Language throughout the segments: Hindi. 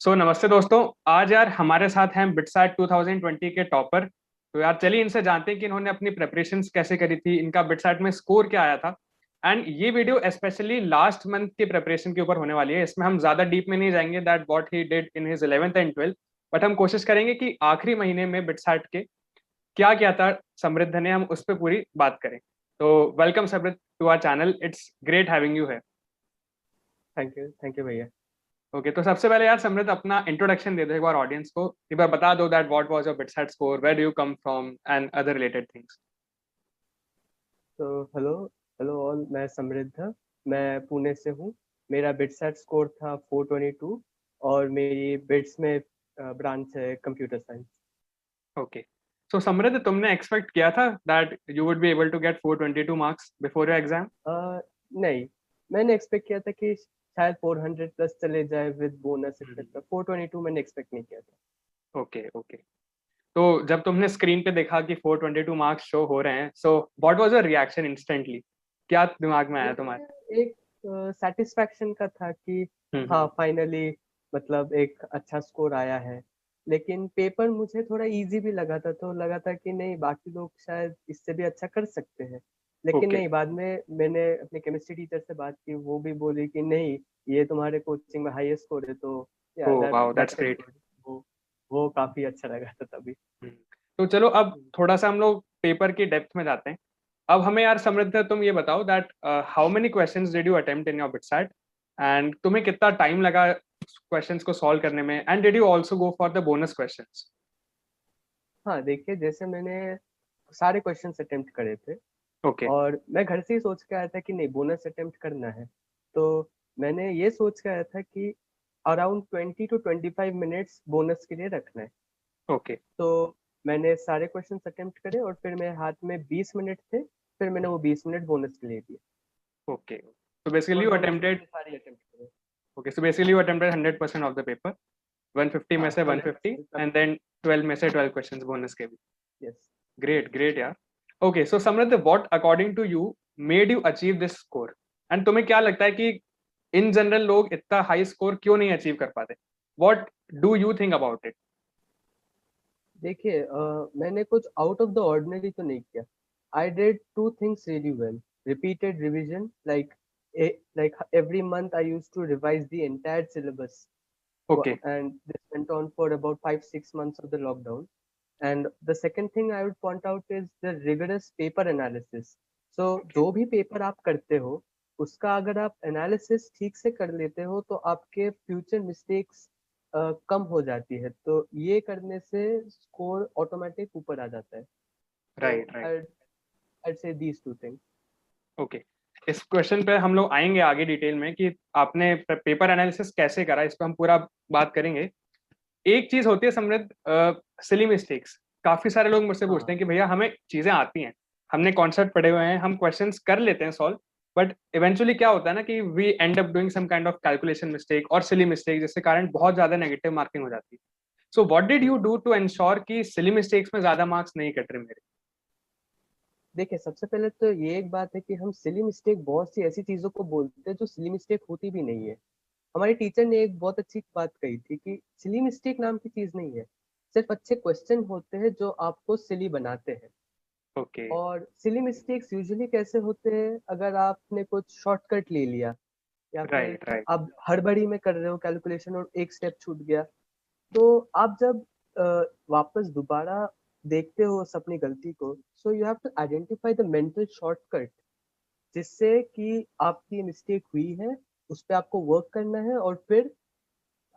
नमस्ते दोस्तों। आज यार हमारे साथ हैं बिटसैट 2020 के टॉपर। तो यार चलिए इनसे जानते हैं कि इन्होंने अपनी प्रेपरेशंस कैसे करी थी, इनका बिटसैट में स्कोर क्या आया था। एंड ये वीडियो स्पेशली लास्ट मंथ की प्रेपरेशन के ऊपर होने वाली है। इसमें हम ज्यादा डीप में नहीं जाएंगे that what he did in his 11th and 12th, but हम कोशिश करेंगे कि आखिरी महीने में बिटसैट के क्या क्या था समृद्ध ने, हम उस पर पूरी बात करें। तो welcome Samriddh to our channel, it's great having you है। थैंक यू भैया। ओके, तो सबसे पहले यार समृद्ध अपना इंट्रोडक्शन दे दो एक बार ऑडियंस को, एक बार बता दो that what was your BITSAT score, where do you come from and other related things. तो हेलो हेलो ऑल, मैं समृद्ध, मैं पुणे से हूँ। मेरा बिटसेट स्कोर था 422 और मेरी बिट्स में ब्रांच है कंप्यूटर साइंस। ओके, सो समृद्ध तुमने एक्सपेक्ट किया था that you would be able to get 422 marks before your exam? नहीं, मैंने एक्सपेक्ट किया था कि शायद 400 प्लस चले जाए विद बोनस एक्सेट्रा। 422 मैंने एक्सपेक्ट नहीं किया था। ओके ओके, तो जब तुमने स्क्रीन पे देखा कि 422 मार्क्स शो हो रहे हैं, so what was your reaction instantly? क्या दिमाग में आया तुम्हारे? मुझे एक सेटिस्फैक्शन का था कि हाँ, हम्म। फाइनली मतलब एक अच्छा स्कोर आया है। लेकिन पेपर मुझे थोड़ा इजी भी लगा था, तो लगा था कि नहीं, बाकी लोग शायद इससे भी अच्छा कर सकते हैं। लेकिन ओके। नहीं, बाद में मैंने अपने केमिस्ट्री टीचर से बात की, वो भी बोली कि नहीं, ये तुम्हारे कोचिंग में हाईएस्ट स्कोर है। तो या oh wow, that's that felt great. Good. वो काफी अच्छा लगा था तभी। तो चलो अब थोड़ा सा हम लोग पेपर की डेप्थ में जाते हैं। अब हमें यार समृद्ध तुम ये बताओ that how many questions did you attempt in your BITSAT, and तुम्हें कितना टाइम लगा क्वेश्चंस को सॉल्व करने में, and did you also go for the bonus questions? हाँ, देखिए, जैसे मैंने सारे क्वेश्चंस अटेम्प्ट करे थे ओके। और मैं घर से ही सोच के आया था कि नहीं, बोनस अटेम्प्ट करना है। तो मैंने ये सोच के आया था कि अराउंड 20 to 25 मिनट्स बोनस के लिए रखना है। ओके तो मैंने सारे क्वेश्चन अटेम्प्ट करे और फिर मेरे हाथ में 20 मिनट थे। फिर मैंने वो 20 मिनट बोनस के लिए दिए ओके, so basically और you बोनस में attempted, मैंने सारे अटेम्प्ट करे। okay, so basically you attempted 100% of the paper, 150 में हाँ, से 150 100%। एंड देन 12 में से 12 क्वेश्चंस बोनस के भी। यस। ग्रेट ग्रेट यार। Okay, so Samriddh what according to you made you achieve this score, and तुम्हें क्या लगता है कि इन जनरल लोग इतना हाई स्कोर क्यों नहीं अचीव कर पाते? What do you think about it? देखिए, मैंने कुछ आउट ऑफ द ऑर्डिनरी तो नहीं किया। I did two things really well. Repeated revision, like every month I used to revise the entire syllabus. Okay And this went on for about 5 6 months of the lockdown. And the second thing I would point out is the rigorous paper analysis. So okay जो भी पेपर आप करते हो, उसका अगर आप एनालिसिस ठीक से कर लेते हो तो आपके फ्यूचर मिस्टेक्स कम हो जाती है। तो ये करने से स्कोर ऑटोमेटिक ऊपर आ जाता है। तो right right. I'd say these two things. Okay, इस क्वेश्चन पे हम लोग आएंगे आगे डिटेल में कि आपने पेपर एनालिसिस कैसे करा, इस पर हम पूरा बात करेंगे। एक चीज होती है समृद्ध, सिली मिस्टेक्स। काफी सारे लोग मुझसे पूछते हाँ, हैं कि भैया हमें चीजें आती हैं, हमने कॉन्सेप्ट पढ़े हुए हैं, हम क्वेश्चंस कर लेते हैं सॉल्व, बट इवेंचुअली क्या होता है ना कि we end up doing some kind of calculation mistake और सिली मिस्टेक, जिसके कारण बहुत ज्यादा नेगेटिव मार्किंग हो जाती है। So what did you do to ensure कि सिली मिस्टेक्स में ज्यादा मार्क्स नहीं कट रहे मेरे? देखिए, सबसे पहले तो ये एक बात है कि हम सिली मिस्टेक बहुत सी ऐसी चीजों को बोलते हैं जो सिली मिस्टेक होती भी नहीं है। हमारे टीचर ने एक बहुत अच्छी बात कही थी कि सिली मिस्टेक नाम की चीज नहीं है। सिर्फ अच्छे क्वेश्चन होते हैं जो आपको सिली बनाते हैं। ओके। और सिली मिस्टेक्स यूजुअली कैसे होते हैं, अगर आपने कुछ शॉर्टकट ले लिया या फिर राइट राइट। आप हड़बड़ी में कर रहे हो कैलकुलेशन और एक स्टेप छूट गया। तो आप जब वापस दोबारा देखते हो उस अपनी गलती को, so you have to identify the mental shortcut जिससे कि आपकी मिस्टेक हुई है, उस पर आपको वर्क करना है और फिर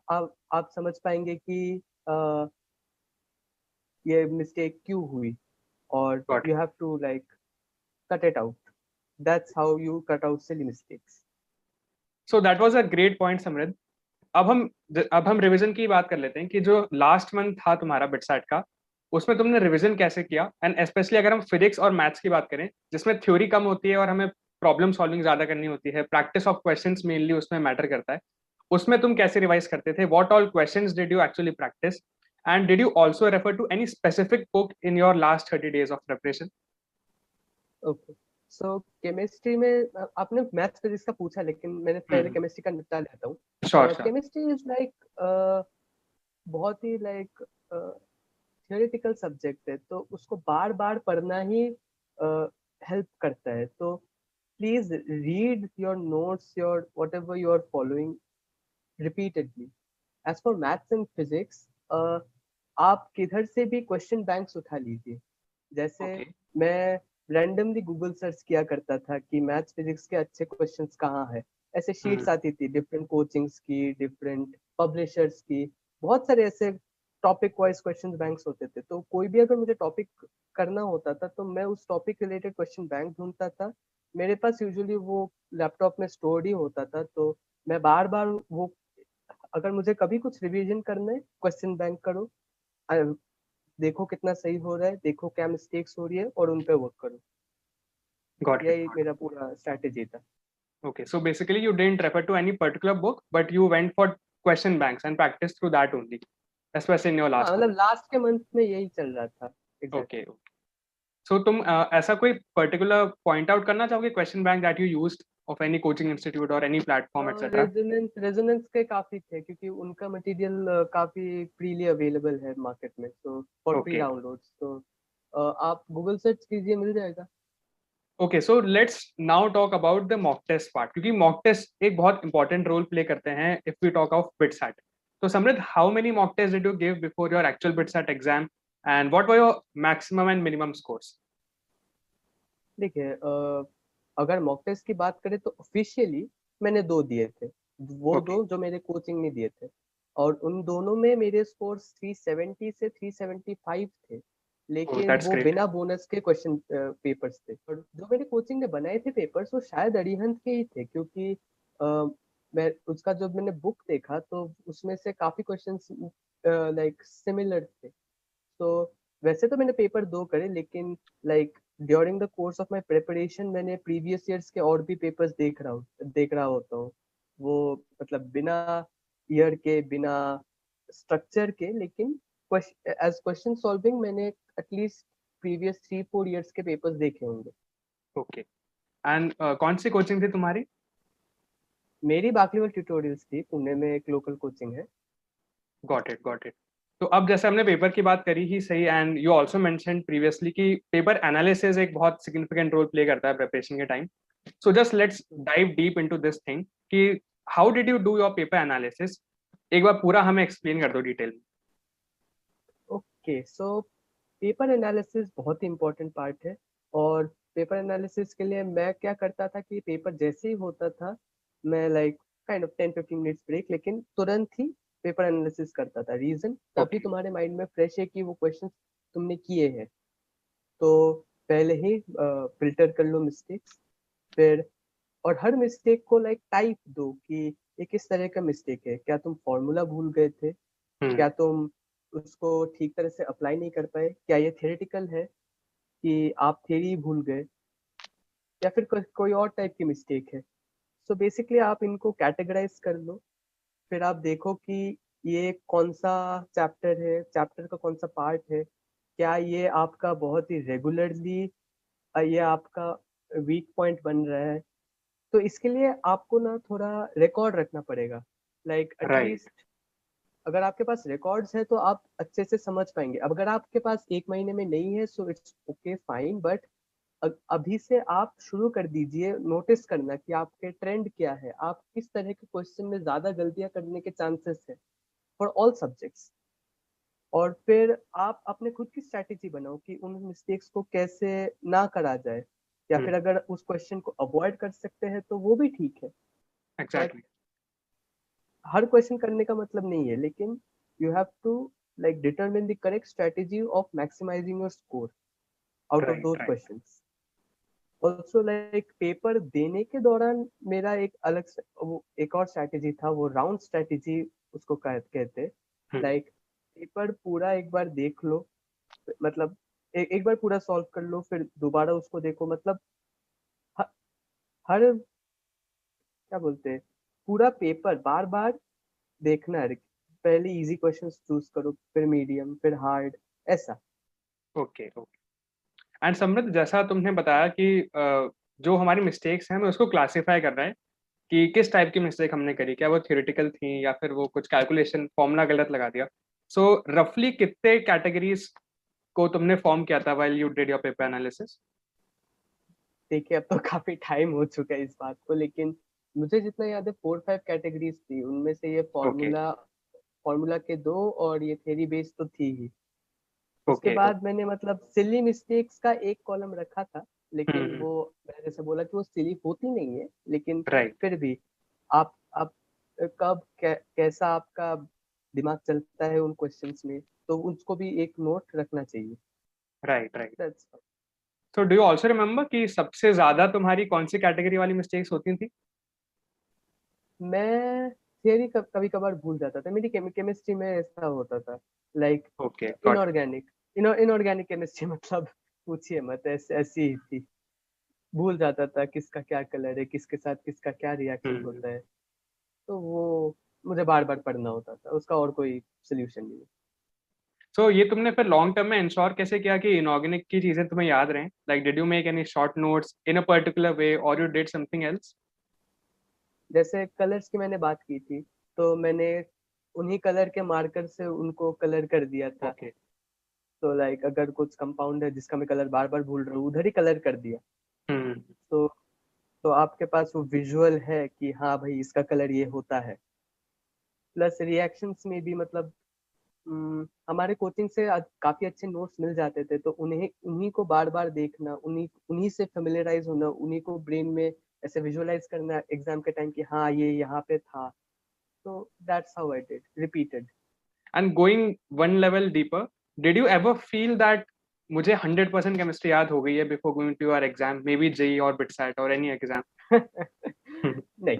आप समझ पाएंगे कि अ, ये मिस्टेक क्यों हुई। और got you have to like cut it out. That's how you cut out silly mistakes. So that was a great point Samriddh. अब हम रिवीजन की बात कर लेते हैं कि जो लास्ट मंथ था तुम्हारा बिटसैट का, उसमें तुमने रिवीजन कैसे किया, एंड स्पेशली अगर हम फिजिक्स और मैथ्स की बात करें जिसमें थ्योरी कम होती है और हमें प्रॉब्लम सॉल्विंग ज्यादा करनी होती है, प्रैक्टिस ऑफ क्वेश्चंस मेनली उसमें मैटर करता है, उसमें तुम कैसे रिवाइज करते थे? What all questions did you actually practise, and did you also refer to any specific book in your last 30 days of preparation? Okay, so chemistry में आपने मैथ्स फिजिक्स का पूछा, लेकिन मैंने पहले केमिस्ट्री का निपटा लेता हूँ। Sure sure. Chemistry is like बहुत ही लाइक थियोरेटिकल सब्जेक्ट है, तो उसको बार बार पढ़ना ही हेल्प करता है। तो please read your notes, your whatever you are following repeatedly. As for maths and physics, आप किधर से भी क्वेश्चन बैंक्स उठा लीजिए। जैसे ओके। मैं रैंडमली गूगल सर्च किया करता था कि मैथ्स फिजिक्स के अच्छे क्वेश्चंस कहाँ है। ऐसे शीट्स आती थी डिफरेंट कोचिंग्स की, डिफरेंट पब्लिशर्स की, बहुत सारे ऐसे टॉपिक वाइज क्वेश्चन बैंक्स होते थे। तो कोई भी अगर मुझे टॉपिक करना होता था तो मैं उस टॉपिक रिलेटेड क्वेश्चन बैंक ढूंढता था। मेरे पास यूजुअली वो लैपटॉप में स्टोर्ड ही होता था, तो मैं बार बार वो, अगर मुझे कभी कुछ रिवीजन करना है, क्वेश्चन बैंक करो, देखो कितना सही हो रहा है, देखो क्या मिस्टेक्स हो रही है और उन पे वर्क करो। Got it. यही मेरा पूरा स्ट्रैटेजी था। Okay, so basically you didn't refer to any particular book, but you went for question banks and practiced through that only, especially in your हाँ, last मतलब month. लास्ट के मंथ में यही चल रहा था। Okay, exactly. okay. So तुम ऐसा कोई particular point out करना चाहोगे question bank that you used of any coaching institute or any platform etc. Resonance resonance के काफी थे, क्योंकि उनका मटेरियल काफी फ्रीली अवेलेबल है मार्केट में, तो फॉर फ्री Okay. डाउनलोड्स। तो आप गूगल सर्च कीजिए, मिल जाएगा। Okay, so let's now talk about the mock test part, क्योंकि mock test एक बहुत important role play करते हैं if we talk of BITSAT. So Samrit, how many mock tests did you give before your actual BITSAT exam, and what were your maximum and minimum scores? देखिए, अगर मॉक टेस्ट की बात करें तो ऑफिशियली मैंने 2 दिए थे। वो Okay. 2 जो मेरे कोचिंग में दिए थे, और उन दोनों में मेरे स्कोर्स 370 से 375 थे। Oh, लेकिन that's वो great. बिना बोनस के क्वेश्चन पेपर्स थे, और जो मेरे कोचिंग ने बनाए थे पेपर्स वो शायद अरिहंत के ही थे, क्योंकि मैं उसका जब मैंने बुक देखा तो उसमें से काफी क्वेश्चंस लाइक सिमिलर थे। तो वैसे तो मैंने पेपर 2 करे, लेकिन like during the course of my preparation मैंने प्रीवियस ईयर्स के और भी पेपर्स देख रहा होता हूँ। वो मतलब बिना ईयर के, बिना स्ट्रक्चर के, लेकिन एज क्वेश्चन सॉल्विंग मैंने एटलीस्ट प्रीवियस 3-4 ईयर्स के पेपर्स देखे होंगे। ओके। एंड कौन सी कोचिंग थी तुम्हारी? मेरी बाकलीवाल ट्यूटोरियल्स थी, पुणे में एक लोकल कोचिंग है। Got it, got it. तो अब जैसे हमने पेपर की बात करी ही सही, and you also mentioned previously कि पेपर एनालिसिस एक बहुत सिग्निफिकेंट रोल प्ले करता है प्रिपरेशन के time. So just let's dive deep into this thing कि how did you do your paper analysis. एक बार पूरा हमें एक्सप्लेन कर दो डिटेल में। ओके, सो पेपर एनालिसिस बहुत ही इंपॉर्टेंट पार्ट है। और पेपर एनालिसिस के लिए मैं क्या करता था कि पेपर जैसे ही होता था, मैं like kind of 10-15 minutes break, लेकिन तुरंत ही पेपर एनालिसिस करता था। रीजन, तभी ओके। तुम्हारे माइंड में फ्रेश है कि वो क्वेश्चन तुमने किए हैं। तो पहले ही फिल्टर कर लो मिस्टेक्स। फिर, और हर मिस्टेक को लाइक टाइप दो कि ये किस तरह का मिस्टेक है। क्या तुम फॉर्मूला भूल गए थे? हम्म। क्या तुम उसको ठीक तरह से अप्लाई नहीं कर पाए? क्या ये थियोरेटिकल है कि आप थियरी भूल गए? या फिर कोई और टाइप की मिस्टेक है? सो बेसिकली आप इनको कैटेगराइज कर लो। फिर आप देखो कि ये कौन सा चैप्टर है, चैप्टर का कौन सा पार्ट है। क्या ये आपका बहुत ही रेगुलरली ये आपका वीक पॉइंट बन रहा है? तो इसके लिए आपको ना थोड़ा रिकॉर्ड रखना पड़ेगा। Like right. एटलीस्ट अगर आपके पास रिकॉर्ड्स है तो आप अच्छे से समझ पाएंगे। अब अगर आपके पास 1 महीने में नहीं है, so it's okay fine, but अभी से आप शुरू कर दीजिए नोटिस करना कि आपके ट्रेंड क्या है, आप किस तरह के क्वेश्चन में ज्यादा गलतियां करने के चांसेस है फॉर ऑल सब्जेक्ट्स। और फिर आप अपने खुद की स्ट्रैटेजी बनाओ कि उन मिस्टेक्स को कैसे ना करा जाए, या फिर अगर उस क्वेश्चन को अवॉइड कर सकते हैं तो वो भी ठीक है। But exactly. हर क्वेश्चन करने का मतलब नहीं है, लेकिन you have to like determine the correct strategy of maximising your score out of right, those right. Questions. Also like paper देने के दौरान मेरा एक वो एक और स्ट्रैटेजी था, वो राउंड स्ट्रैटेजी उसको कहते। लाइक पेपर पूरा एक बार देख लो, मतलब एक बार पूरा सॉल्व कर लो, फिर दोबारा उसको देखो। मतलब ह, हर क्या बोलते हैं, पूरा पेपर बार बार देखना है। पहले इजी क्वेश्चंस चूज करो, फिर मीडियम, फिर हार्ड, ऐसा। Okay, okay. एंड समृद्ध, जैसा तुमने बताया कि जो हमारी मिस्टेक्स हैं हमें उसको क्लासिफाई करना है कि किस टाइप की मिस्टेक हमने करी, क्या वो थ्योरेटिकल थी या फिर वो कुछ कैलकुलेशन फॉर्मूला गलत लगा दिया। सो रफली कितने कैटेगरीज को तुमने फॉर्म किया था while you did your paper analysis? देखिए अब तो काफी टाइम हो चुका है इस बात को, लेकिन मुझे जितना याद है 4-5 कैटेगरीज थी, उनमें से ये ओके फॉर्मूला के दो और ये थ्योरी बेस्ड तो थी ही। उसके ओके बाद मैंने मतलब सिली मिस्टेक्स का एक कॉलम रखा था, लेकिन हम्म। वो मैंने जैसे बोला कि वो सिली होती नहीं है, लेकिन राइट फिर भी आप कब कैसा आपका दिमाग चलता है उन क्वेश्चंस में, तो उसको भी एक नोट रखना चाहिए। Right right. That's all. So do you also remember कि सबसे ज्यादा तुम्हारी कौन सी कैटेगरी वाली मिस्टेक्स होती थी? मैं थियरी कभी कभार भूल जाता था, मेरी केमिस्ट्री में ऐसा होता था, like okay got it. Inorganic inorganic chemistry मतलब पूछिए मत, ऐसी ही थी। भूल जाता था किसका क्या कलर है, किसके साथ किसका क्या रिएक्शन हम्म। होता है, तो वो मुझे बार बार पढ़ना होता था, उसका और कोई सोल्यूशन नहीं है। सो ये तुमने फिर लॉन्ग टर्म में इंश्योर कैसे किया कि इनऑर्गेनिक की चीजें तुम्हें याद रहें? Like did you make any short notes in a particular way और यू डिड समथिंग एल्स? जैसे कलर्स की मैंने बात की थी, तो मैंने उन्हीं कलर के मार्कर से उनको कलर कर दिया था। ओके। तो लाइक अगर कुछ कंपाउंड है जिसका मैं कलर बार बार भूल रहा हूँ, उधर ही कलर कर दिया। हम्म। तो तो आपके पास वो विजुअल है कि हाँ भाई इसका कलर ये होता है। प्लस रिएक्शंस में भी मतलब हमारे कोचिंग से काफी अच्छे नोट्स मिल जाते थे, तो उन्हें उन्हीं को बार बार देखना, उन्हीं उन्हीं से फेमिलियराइज होना, उन्हीं को ब्रेन में ऐसे विजुअलाइज करना एग्जाम के टाइम कि हाँ ये यहाँ पे था। तो that's how I did repeated. And going one level deeper, did you ever feel that मुझे 100% केमिस्ट्री याद हो गई है before going to your exam, maybe JEE और बिटसैट और एनी एग्जाम? नहीं,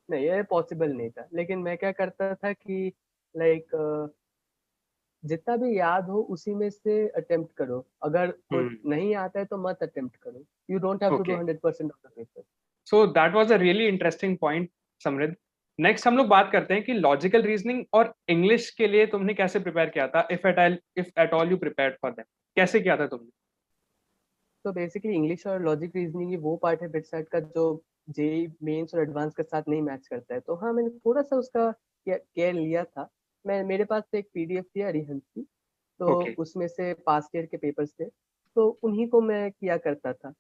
नहीं ये पॉसिबल नहीं था, लेकिन मैं क्या करता था कि लाइक जितना भी याद हो उसी में से अटेम्प्ट करो, अगर कुछ नहीं आता है तो मत अटेम्प्ट करो, you don't have to do okay 100% of the paper. So that was a really interesting point Samriddh. Next हम लोग बात करते हैं कि लॉजिकल रीजनिंग और इंग्लिश के लिए तुमने कैसे प्रिपेयर किया था, if at all you prepared for them, कैसे किया था तुमने? तो बेसिकली इंग्लिश और लॉजिक रीजनिंग ही वो पार्ट है बिट सेट का जो जेई मेंस और एडवांस के साथ नहीं मैच करता है, तो हाँ मैंने थोड़ा सा उसका केयर लिया था। मेरे पास तो एक पीडीएफ थी अरिहंत की, तो ओके। उसमें से पास्ट ईयर के पेपर्स थे, तो उन्हीं को मैं किया करता था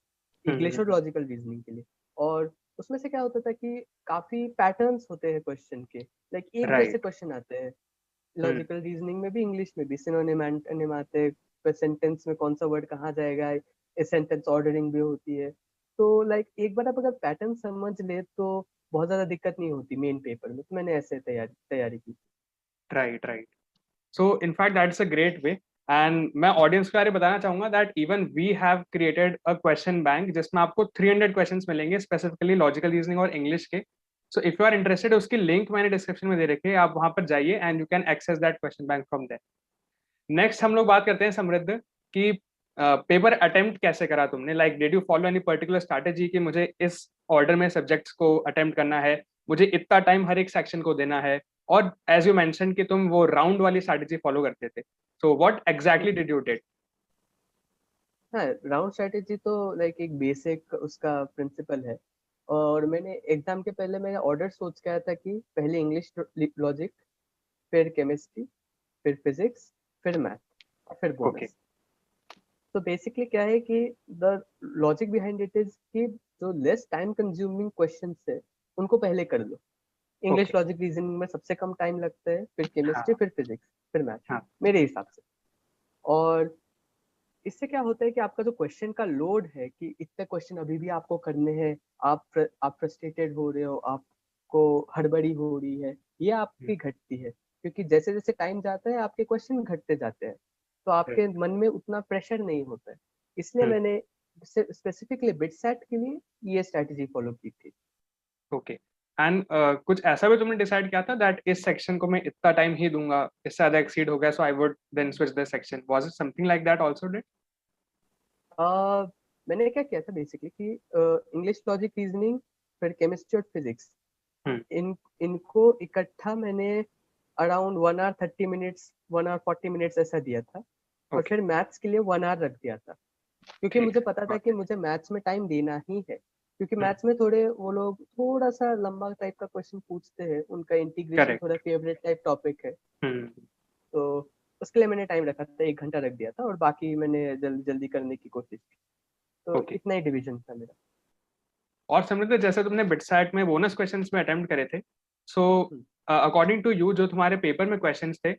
इंग्लिश और हम्म। लॉजिकल रीजनिंग के लिए। और उसमें से क्या होता था कि काफी पैटर्न्स होते हैं क्वेश्चन के, लाइक एक जैसे राइट। क्वेश्चन आते हैं हम्म। लॉजिकल रीजनिंग में भी, इंग्लिश में भी सिनोनिम एंटोनिम आते हैं, सेंटेंस में कौन सा वर्ड कहाँ जाएगा, सेंटेंस ऑर्डरिंग भी होती है। तो लाइक एक बार आप अगर पैटर्न समझ ले तो बहुत ज्यादा दिक्कत नहीं होती मेन पेपर में, तो मैंने ऐसे तैयारी की। Right right. So in fact that's a great way, and मैं ऑडियंस के बारे में बताना चाहूंगा that even we have created a question bank जिसमें आपको 300 क्वेश्चंस मिलेंगे स्पेसिफिकली लॉजिकल रीजनिंग और इंग्लिश के। So if you are interested, उसकी लिंक मैंने डिस्क्रिप्शन में दे रखी है, आप वहां पर जाइए and you can access that question bank from there. Next हम लोग बात करते हैं समृद्ध कि पेपर अटेम्प्ट कैसे करा तुमने, like did you follow any particular strategy कि मुझे इस ऑर्डर में सब्जेक्ट्स को अटेम्प्ट करना है, मुझे इतना टाइम हर एक सेक्शन को देना है, और एज यू मेंशन कि तुम वो राउंड वाली स्ट्रैटेजी फॉलो करते थे, so what exactly did you did? हाँ, राउंड स्ट्रेटेजी तो लाइक एक बेसिक उसका प्रिंसिपल है। और मैंने एग्जाम के पहले मेरा ऑर्डर सोच के आया था कि पहले इंग्लिश लॉजिक, फिर केमिस्ट्री, फिर फिजिक्स, फिर मैथ और फिर ओके। बोनस। तो बेसिकली क्या है कि the logic behind it is कि जो लेस टाइम कंज्यूमिंग क्वेश्चन है उनको पहले कर लो। English okay. लॉजिक रीजनिंग में सबसे कम टाइम लगता है, फिर केमिस्ट्री, हाँ फिर फिजिक्स, फिर मैथ, हाँ। मेरे हिसाब से। और इससे क्या होता है कि आपका जो क्वेश्चन का लोड है कि इतने क्वेश्चन अभी भी आपको करने हैं, आप फ्रस्ट्रेटेड हो रहे हो, आपको हड़बड़ी हो रही है, ये आपकी घटती है, क्योंकि जैसे जैसे टाइम जाता है आपके क्वेश्चन घटते जाते हैं, तो आपके मन में उतना प्रेशर नहीं होता है। इसलिए मैंने स्पेसिफिकली बिट सेट के लिए ये स्ट्रेटेजी फॉलो की थी। ओके। एंड कुछ ऐसा भी तुमने डिसाइड किया था दैट इस सेक्शन को मैं इतना टाइम ही दूंगा, इससे ज्यादा एक्सीड हो गया so I would then switch the section, was it something like that also did? uh, मैंने क्या किया था बेसिकली कि इंग्लिश लॉजिक रीजनिंग, फिर केमिस्ट्री और फिजिक्स, हम्म। इनको इकट्ठा मैंने around 1 hour 30 minutes 1 hour 40 minutes ऐसा दिया था। और ओके। फिर मैथ्स के लिए 1 आवर रख दिया था, क्योंकि ठीक मुझे है पता था गॉट कि इट। मुझे मैथ्स में टाइम देना ही है, क्योंकि मैथ्स में थोड़े वो लोग थोड़ा सा लंबा टाइप का क्वेश्चन पूछते हैं, उनका इंटीग्रेशन थोड़ा करेक्ट। फेवरेट टाइप टॉपिक है। हम्म। तो उसके लिए मैंने टाइम रखा था, 1 घंटा रख दिया था और बाकी मैंने जल्दी जल्दी करने की कोशिश की। तो ओके। इतना ही डिवीजन था मेरा। और समृद्ध, जैसे तुमने बिटसैट में बोनस क्वेश्चंस में अटेम्प्ट करे थे, सो हम्म। अकॉर्डिंग टू यू जो तुम्हारे पेपर में क्वेश्चंस थे,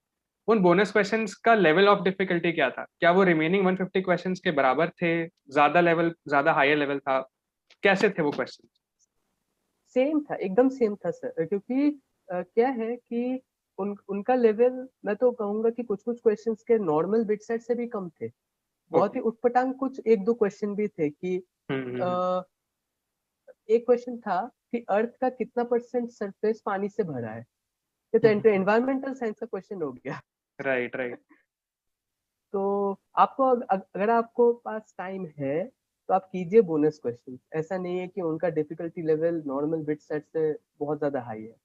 उन बोनस क्वेश्चंस का लेवल ऑफ डिफिकल्टी क्या था? क्या वो रिमेनिंग 150 क्वेश्चंस के बराबर थे? ज्यादा हायर लेवल था? कैसे थे वो क्वेश्चन? सेम था, एकदम सेम था सर, क्योंकि क्या है कि उनका लेवल, मैं तो कहूंगा कि कुछ कुछ क्वेश्चंस के नॉर्मल बिट सेट से भी कम थे। बहुत ओके। ही उटपटांग कुछ एक दो क्वेश्चन भी थे कि अ, एक क्वेश्चन था कि अर्थ का कितना परसेंट सरफेस पानी से भरा है। ये तो एनवायरमेंटल साइंस का क्वेश्चन हो गया। Right, right. तो आपको अगर आपको पास टाइम है तो आप कीजिए बोनस क्वेश्चन। ऐसा नहीं है कि उनका difficulty level normal bit set से बहुत ज्यादा हाई है।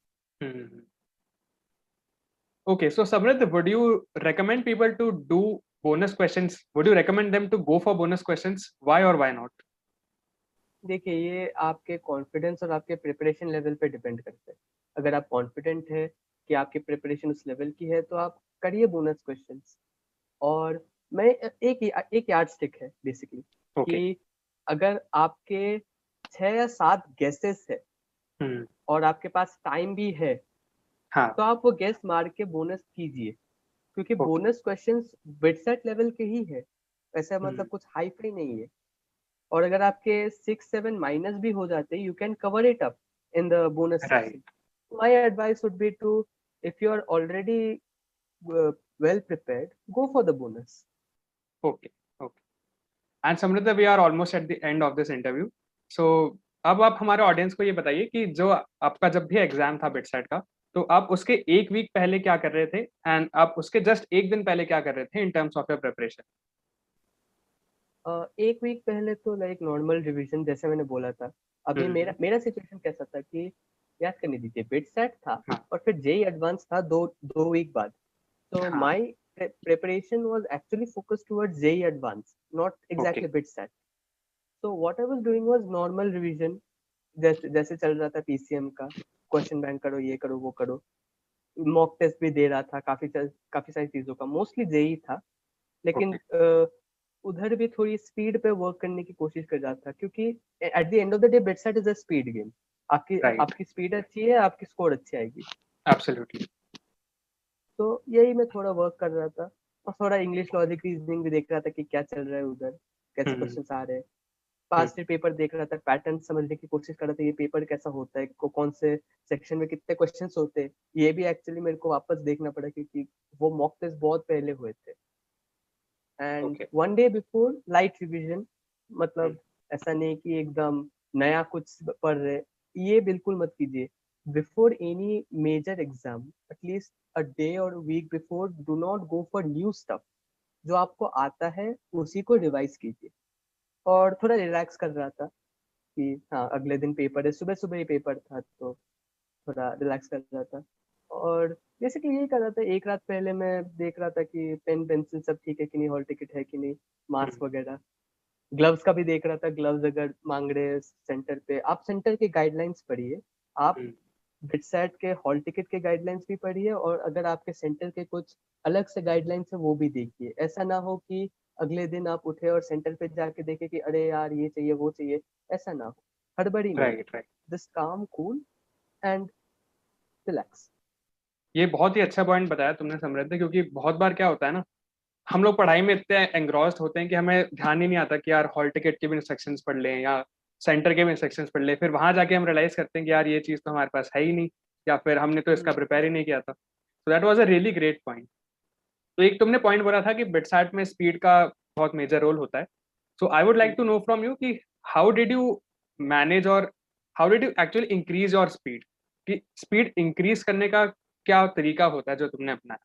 Okay, so Samrit, would you recommend people to do bonus questions? Would you recommend them to go for bonus questions? Why or why not? देखिए, ये आपके कॉन्फिडेंस और आपके प्रिपरेशन लेवल पे डिपेंड करता है। अगर आप कॉन्फिडेंट है कि आपकी प्रिपरेशन उस लेवल की है तो आप करिए बोनस क्वेश्चंस। और मैं एक यार्ड स्टिक है बेसिकली Okay. कि अगर आपके 6 या 7 गेसेस है हम्म। और आपके पास टाइम भी है हाँ। तो आप वो गेस मार के बोनस कीजिए, क्योंकि okay. Bonus questions BITSAT level के ही है। ऐसा मतलब हम्म। कुछ हाई फाई नहीं है। और अगर आपके 6 7 माइनस भी हो जाते you can cover it up in the bonus right. Section. My advice would be to, if you are already well prepared, go for the bonus. Okay. Okay. And Samriddh, we are almost at the end of this interview. So अब आप हमारे ऑडियंस को ये बताइए कि जो आपका जब भी एग्जाम था बिटसेट का, तो आप उसके एक वीक पहले क्या कर रहे थे, एंड आप उसके जस्ट एक दिन पहले क्या कर रहे थे in terms of your preparation? एक वीक पहले तो लाइक नॉर्मल रिवीजन जैसे मैंने बोला था। अभी मेरा हम्म। मेरा सिचुएशन कैसा था कि याद करने दीजिए, बिट सेट था हाँ। और फिर जेई एडवांस था दो दो वीक बाद। So हाँ। my preparation was actually focused towards JEE Advanced, not okay. exactly BitSat. So what I was doing was normal revision, जैसे जैसे चल रहा था पीसीएम का, क्वेश्चन बैंक करो, ये करो, वो करो। मॉक टेस्ट भी दे रहा था, काफी सारी चीजों का, मोस्टली जेई था। लेकिन ओके। उधर भी थोड़ी स्पीड पे वर्क करने की कोशिश कर रहा था, क्योंकि eight the end of the day BITSAT is a speed game. आपकी राइट। आपकी स्पीड अच्छी है, आपकी स्कोर अच्छी आएगी। एब्सोल्युटली। तो यही मैं थोड़ा वर्क कर रहा था। और थोड़ा इंग्लिश लॉजिक रीजनिंग भी देख रहा था कि क्या चल रहा है उधर, कैसे हम्म। क्वेश्चन आ रहे हैं। हम्म। पास्ट पेपर देख रहा था, पैटर्न समझने की कोशिश कर रहा था, ये पेपर कैसा होता है, कौन से सेक्शन में कितने क्वेश्चंस होते हैं। ये भी एक्चुअली मेरे को वापस देखना पड़ा, क्योंकि वो मॉक टेस्ट बहुत पहले हुए थे। And okay. One day before light revision, मतलब ऐसा नहीं कि एकदम नया कुछ पढ़ रहे, ये बिल्कुल मत कीजिए। Before any major exam, at least a day or week before, do not go for new stuff. जो आपको आता है उसी को रिवाइज कीजिए। और थोड़ा रिलैक्स कर रहा था कि हाँ, अगले दिन पेपर है, सुबह सुबह ही पेपर था, तो थोड़ा रिलैक्स कर रहा था। और बेसिकली यही कर रहा था। एक रात पहले मैं देख रहा था कि पेन पेंसिल सब ठीक है कि नहीं, हॉल टिकट है कि नहीं, मास्क वगैरह। ग्लव्स का भी देख रहा था, ग्लव्स अगर मांग रहे हैं सेंटर पे, आप सेंटर के गाइडलाइंस पढ़िए। आप बिटसेट के हॉल टिकट के गाइडलाइंस भी पढ़िए, और अगर आपके सेंटर के कुछ अलग से गाइडलाइंस है वो भी देखिए। ऐसा ना हो कि अगले दिन आप उठे और सेंटर पे जाके देखे कि अरे यार ये चाहिए वो चाहिए। ऐसा ना हो, हड़बड़ी में, राइट, राइट। जस्ट काम कूल एंड रिलैक्स। ये बहुत ही अच्छा पॉइंट बताया तुमने समृद्ध, क्योंकि बहुत बार क्या होता है ना, हम लोग पढ़ाई में इतने एंग्रॉस्ड होते हैं कि हमें ध्यान ही नहीं आता कि यार हॉल टिकट के भी इंस्ट्रक्शंस पढ़ लें या सेंटर के भी इंस्ट्रक्शंस पढ़ लें। फिर वहां जाके हम रियलाइज करते हैं कि यार ये चीज़ तो हमारे पास है ही नहीं, या फिर हमने तो इसका प्रिपेयर ही नहीं किया था। सो that was a really great point. तो एक तुमने पॉइंट बोला था कि बिटसैट में स्पीड का बहुत मेजर रोल होता है। So I would like to know from you कि हाउ डिड यू मैनेज, और how did you actually increase your speed? कि स्पीड इंक्रीज करने का क्या तरीका होता है जो तुमने अपनाया?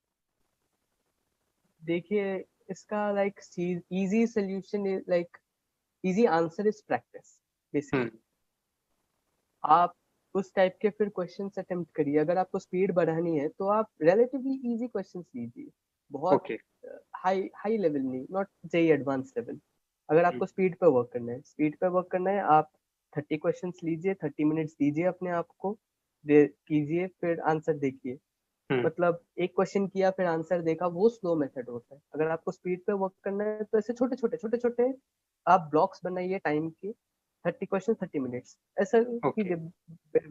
देखिए, इसका like easy solution, like easy answer is practice basically. Hmm. आप उस टाइप के फिर क्वेश्चंस अटेम्प्ट करिए। अगर आपको स्पीड बढ़ानी है तो आप रिलेटिवली इजी क्वेश्चंस लीजिए, बहुत ओके। हाई हाई लेवल नहीं, नॉट जेई एडवांस लेवल। अगर आपको स्पीड पे वर्क करना है, स्पीड पे वर्क करना है, आप 30 क्वेश्चंस लीजिए, 30 मिनट्स दीजिए अपने आप को, दे कीजिए, फिर आंसर देखिए। मतलब एक क्वेश्चन किया फिर आंसर देखा, वो स्लो मेथड होता है। अगर आपको स्पीड पे वर्क करना है तो ऐसे छोटे छोटे आप ब्लॉक्स बनाइए टाइम के, 30 क्वेश्चन 30 मिनट्स, ऐसा ओके, कीजिए,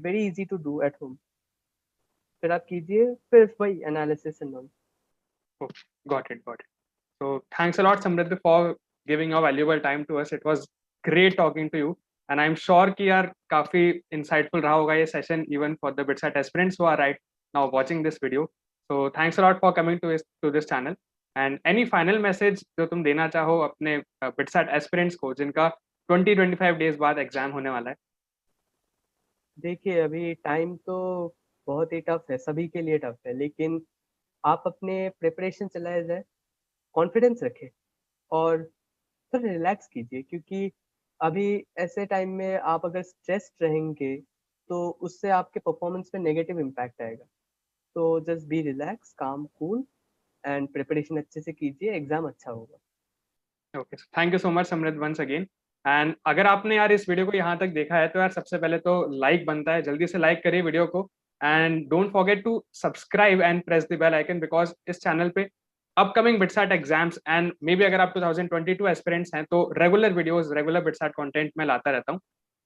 very easy to do at home. फिर आप कीजिए, फिर वही analysis and all. got it, got it. So thanks a lot, Samriddhi, for giving your valuable time to us. It was great talking to you, and I'm sure कि यार काफी insightful रहा होगा ये session even for the BitSat aspirants who are right now watching this video. So thanks a lot for coming to this channel. And any final message जो तुम देना चाहो अपने BitSat aspirants को जिनका 20-25 days बाद एग्जाम होने वाला है? देखिए अभी टाइम तो बहुत ही टफ है, सभी के लिए टफ है, लेकिन आप अपने प्रिपरेशन चलाए जाए, कॉन्फिडेंस रखें और फिर रिलैक्स कीजिए, क्योंकि अभी ऐसे टाइम में आप अगर स्ट्रेस्ड रहेंगे तो उससे आपके परफॉर्मेंस पे नेगेटिव इम्पैक्ट आएगा। तो जस्ट बी रिलैक्स, काम, कूल एंड प्रिपरेशन अच्छे से कीजिए, एग्जाम अच्छा होगा। Okay, thank you so much समृद्ध वंस अगेन। एंड अगर आपने यार इस वीडियो को यहाँ तक देखा है तो यार सबसे पहले तो लाइक बनता है, जल्दी से लाइक करिए वीडियो को। And don't forget to subscribe and press the bell icon, because इस चैनल पे upcoming BITSAT exams and maybe अगर आप 2022 एस्पिरेंट्स हैं तो regular videos, regular BITSAT content में लाता रहता हूँ।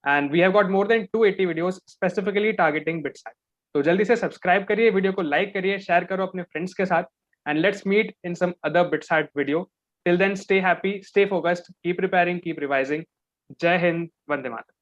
And we have got more than 280 videos specifically targeting BITSAT. तो जल्दी से सब्सक्राइब करिए, वीडियो को लाइक करिए, शेयर करो अपने फ्रेंड्स के साथ, and let's meet in some other BITSAT video. Till then, stay happy, stay focused, keep preparing, keep revising. Jai Hind, Vande Mataram.